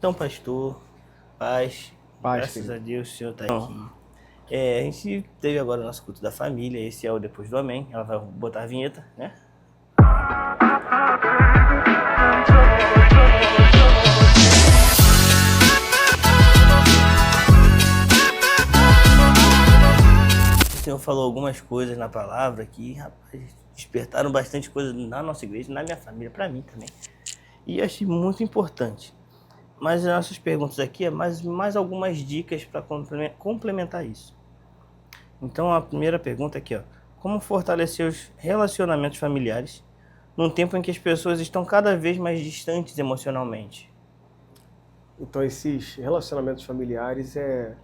Então, pastor, paz, Paz, graças querido. a Deus o Senhor está aqui. A gente teve agora o nosso culto da família, esse é o Depois do Amém. Ela vai botar a vinheta, né? O Senhor falou algumas coisas na palavra que, rapaz, despertaram bastante coisa na nossa igreja, na minha família, para mim também. E eu achei muito importante. Mas as nossas perguntas aqui é mais algumas dicas para complementar isso. Então a primeira pergunta aqui, ó. Como fortalecer os relacionamentos familiares num tempo em que as pessoas estão cada vez mais distantes emocionalmente? Então, esses relacionamentos familiares é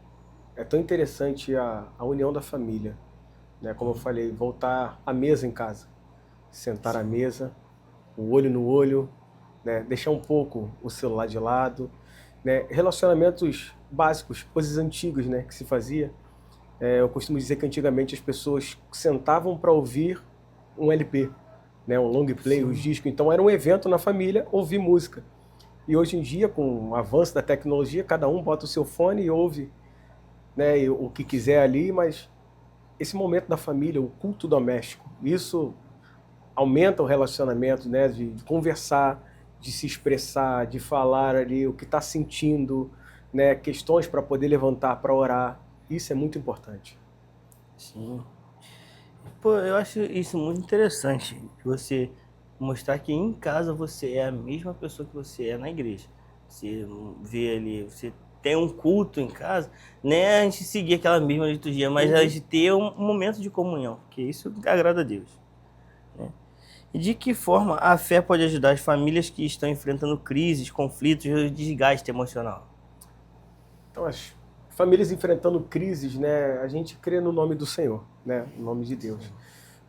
tão interessante a união da família, né? Como eu falei, voltar à mesa em casa, sentar à Sim. mesa, o olho no olho, né? Deixar um pouco o celular de lado, né? Relacionamentos básicos, coisas antigas, né? Que se fazia. Eu costumo dizer que antigamente as pessoas sentavam para ouvir um LP, né? Um long play, os Sim. discos. Então era um evento na família ouvir música. E hoje em dia, com o avanço da tecnologia, cada um bota o seu fone e ouve, né, o que quiser ali, mas esse momento da família, o culto doméstico, isso aumenta o relacionamento, né, de conversar, de se expressar, de falar ali o que está sentindo, né, questões para poder levantar, para orar. Isso é muito importante. Sim. Pô, eu acho isso muito interessante. Você mostrar que em casa você é a mesma pessoa que você é na igreja. Você vê ali, você tem um culto em casa, né? A gente seguir aquela mesma liturgia, mas a gente ter um momento de comunhão, que isso agrada a Deus, né? E de que forma a fé pode ajudar as famílias que estão enfrentando crises, conflitos e desgaste emocional? Então, as famílias enfrentando crises, né, a gente crê no nome do Senhor, né, no nome de Deus.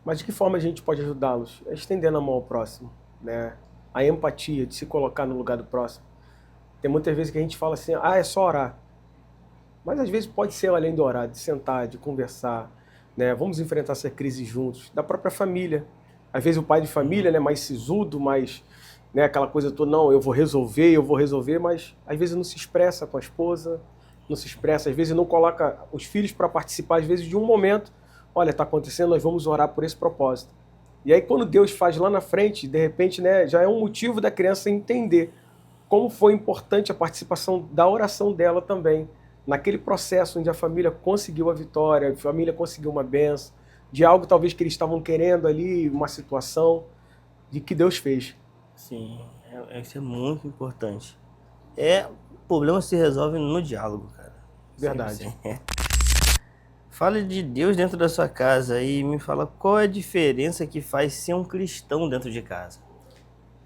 Mas de que forma a gente pode ajudá-los? É estendendo a mão ao próximo, né? A empatia, de se colocar no lugar do próximo. Tem muitas vezes que a gente fala assim, é só orar. Mas às vezes pode ser além do orar, de sentar, de conversar, né? Vamos enfrentar essa crise juntos, da própria família. Às vezes o pai de família, né, mais sisudo, mais, né, aquela coisa toda, não, eu vou resolver, mas às vezes não se expressa com a esposa, não se expressa, às vezes não coloca os filhos para participar, às vezes de um momento, olha, está acontecendo, nós vamos orar por esse propósito. E aí quando Deus faz lá na frente, de repente, né, já é um motivo da criança entender como foi importante a participação da oração dela também, naquele processo onde a família conseguiu a vitória, a família conseguiu uma benção, de algo talvez que eles estavam querendo ali, uma situação, de que Deus fez. Sim, isso é muito importante. O problema se resolve no diálogo, cara. Sempre Verdade. assim. Fale de Deus dentro da sua casa e me fala qual é a diferença que faz ser um cristão dentro de casa.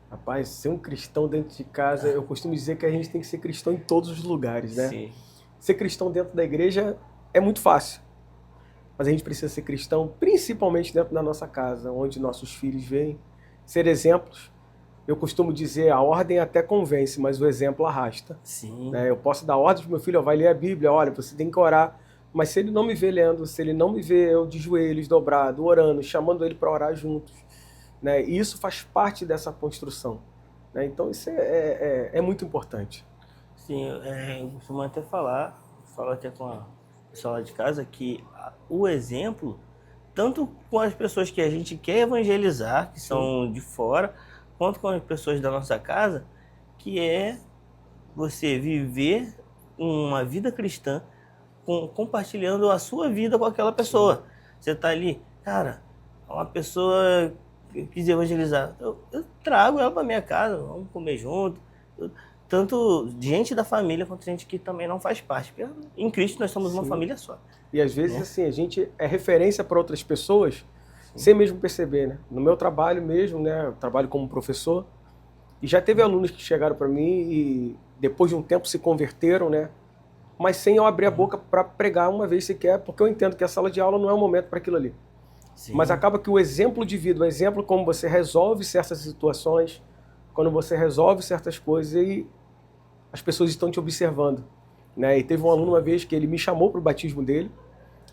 Rapaz, ser um cristão dentro de casa, eu costumo dizer que a gente tem que ser cristão em todos os lugares, né? Sim. Ser cristão dentro da igreja é muito fácil, mas a gente precisa ser cristão principalmente dentro da nossa casa, onde nossos filhos vêm ser exemplos. Eu costumo dizer, a ordem até convence, mas o exemplo arrasta. Sim. Né? Eu posso dar ordem para meu filho, vai ler a Bíblia, olha, você tem que orar, mas se ele não me vê lendo, se ele não me vê eu de joelhos dobrado, orando, chamando ele para orar juntos, né? E isso faz parte dessa construção. Né? Então isso é muito importante. Sim, eu costumo até falo até com a pessoa lá de casa, que o exemplo, tanto com as pessoas que a gente quer evangelizar, que Sim. são de fora, quanto com as pessoas da nossa casa, que é você viver uma vida cristã compartilhando a sua vida com aquela pessoa. Você tá ali, cara, uma pessoa que quis evangelizar, eu trago ela para minha casa, vamos comer junto. Tanto gente da família quanto gente que também não faz parte. Porque em Cristo nós somos uma Sim. família só. E às vezes, Né? assim, a gente é referência para outras pessoas sem mesmo perceber, né? No meu trabalho mesmo, né? Eu trabalho como professor e já teve alunos que chegaram para mim e depois de um tempo se converteram, né? Mas sem eu abrir a boca para pregar uma vez sequer, porque eu entendo que a sala de aula não é o momento para aquilo ali. Sim. Mas acaba que o exemplo de vida, o exemplo como você resolve certas situações, quando você resolve certas coisas e as pessoas estão te observando. Né? E teve um aluno uma vez que ele me chamou para o batismo dele,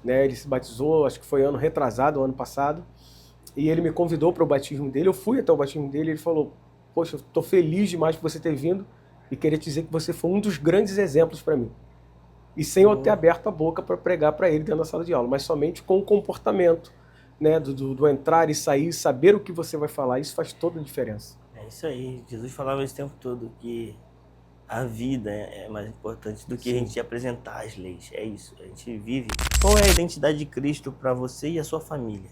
né? Ele se batizou, acho que foi ano retrasado, ano passado, e ele me convidou para o batismo dele, eu fui até o batismo dele e ele falou, poxa, eu estou feliz demais por você ter vindo, e queria te dizer que você foi um dos grandes exemplos para mim. E sem eu ter aberto a boca para pregar para ele dentro da sala de aula, mas somente com o comportamento, né, do entrar e sair, saber o que você vai falar, isso faz toda a diferença. É isso aí. Jesus falava esse tempo todo que a vida é mais importante do que a Sim. gente apresentar as leis. É isso. A gente vive. Qual é a identidade de Cristo para você e a sua família?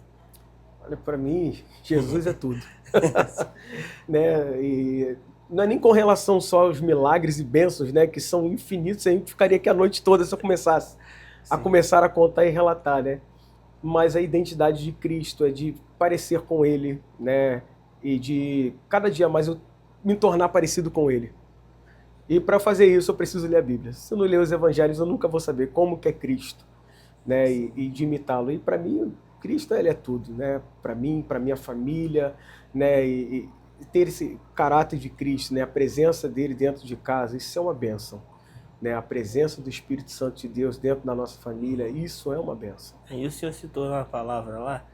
Olha, para mim, Jesus é tudo. Né? E não é nem com relação só aos milagres e bênçãos, né, que são infinitos, a gente ficaria aqui a noite toda se eu começasse a começar a contar e relatar, né? Mas a identidade de Cristo é de parecer com Ele, né? E de cada dia mais eu me tornar parecido com Ele. E para fazer isso eu preciso ler a Bíblia. Se eu não ler os Evangelhos eu nunca vou saber como que é Cristo, né? E de imitá-lo. E para mim Cristo ele é tudo, né? Para mim, para minha família, né? E ter esse caráter de Cristo, né? A presença dele dentro de casa, isso é uma bênção, né? A presença do Espírito Santo de Deus dentro da nossa família, isso é uma bênção. Aí o senhor citou na palavra lá,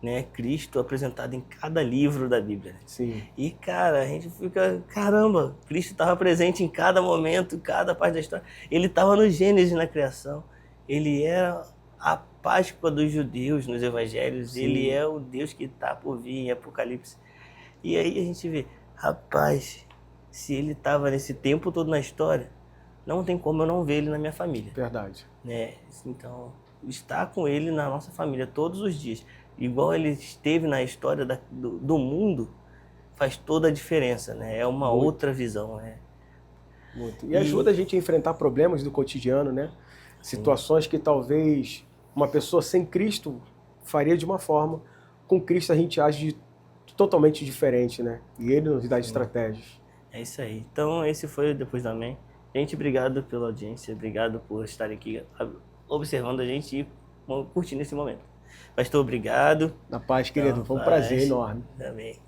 né, Cristo apresentado em cada livro da Bíblia. Né? Sim. E, cara, a gente fica, caramba, Cristo estava presente em cada momento, em cada parte da história. Ele estava no Gênesis, na criação. Ele era a Páscoa dos judeus nos evangelhos. Sim. Ele é o Deus que está por vir em Apocalipse. E aí a gente vê, rapaz, se ele estava nesse tempo todo na história, não tem como eu não ver ele na minha família. Verdade. Né? Então, estar com ele na nossa família todos os dias, igual ele esteve na história do mundo, faz toda a diferença, né? É uma Muito. outra visão, né? Muito. E ajuda a gente a enfrentar problemas do cotidiano, né? Situações que talvez uma pessoa sem Cristo faria de uma forma, com Cristo a gente age totalmente diferente, né? E Ele nos dá estratégias. É isso aí. Então, esse foi o Depois do Amém. Gente, obrigado pela audiência, obrigado por estar aqui observando a gente e curtindo esse momento. Pastor, obrigado. Na paz, querido. Então, Foi um prazer paz. enorme. Amém.